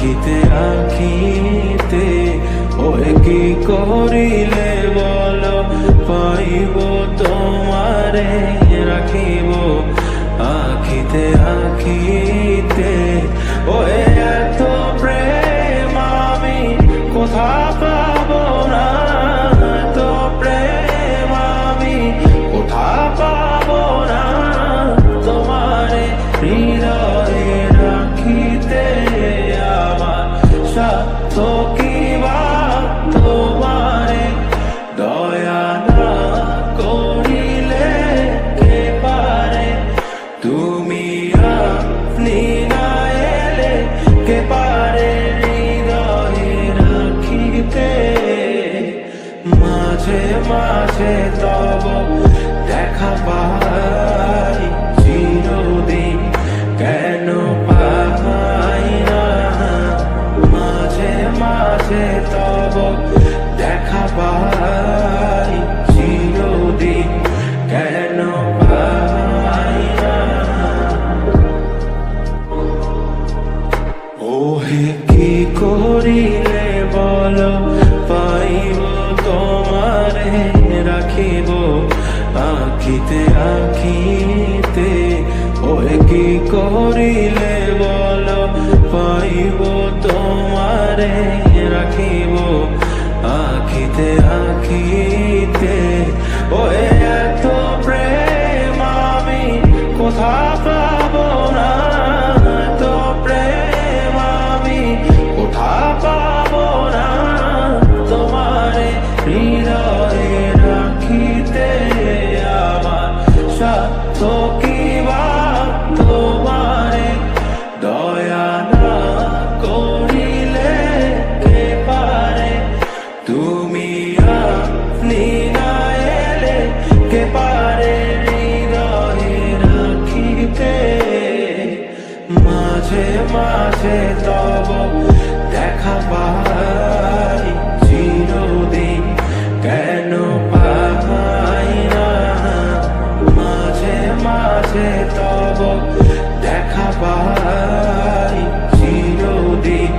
আখিতে আখিতে ওই কি করিলে বলো পাইব তোমারে রাখিব আখিতে আখিতে ওই এত প্রেম আমি কোথা পাবো না এত প্রেম আমি কোথা পাবো না তোমারে হৃদয়ে রাখিতে আমার সাধ্য কি বা তোমারে দয়া না করিলে কে পারে তুমি আপনি না এলে কে পারে হৃদয়ে রাখিতে মাঝে মাঝে তব দেখা পাই চিরদিন কেন পাই না মাঝে মাঝে তব দেখা পাই চিরদিন কেন পাই না ওহে কি করিলে বলো পাইব তোমারে রাখিব আখিতে আখিতে ওহে কি করিলে বলো পাইব তোমারে রাখিব আখিতে আখিতে ওহে এত প্রেম আমি কোথা পাবো না এত প্রেম আমি কোথা পাবো না তোমারে হৃদয়ে রাখিতে আমার সাধ্য কি বা তোমারে দয়া না করিলে কে পারে তুমি আপনি না এলে কে পারে হৃদয়ে রাখিতে মাঝে মাঝে তব দেখা পাই চিরদিন কেন পাই না মাঝে মাঝে তব দেখা পাই চিরদিন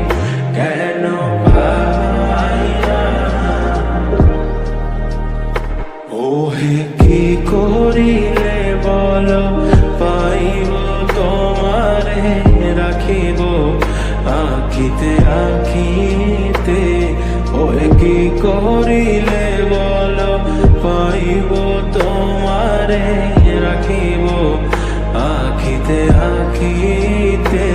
কেন পাই না ওহে কি করিলে বলো পাইব তোমারে রাখিব আখিতে আখিতে ওই কি করিলে বলো পাইব তোমারে রাখিব আখিতে আখিতে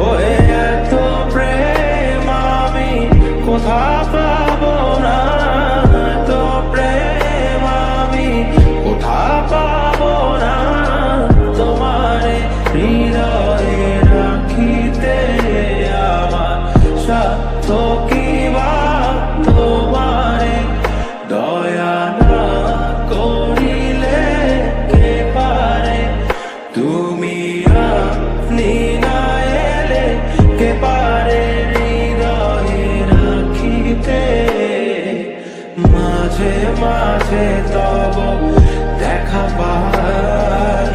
ওই এত প্রেম আমি কোথা পাবো না এত প্রেম আমি কোথা পাবো না তোমারে হৃদয়ে রাখিতে আমার সাধ্য কি বা তোমারে দয়া না করিলে কে পারে তুমি আপনি না এলে কে পারে হৃদয়ে রাখিতে মাঝে মাঝে তব দেখা পাই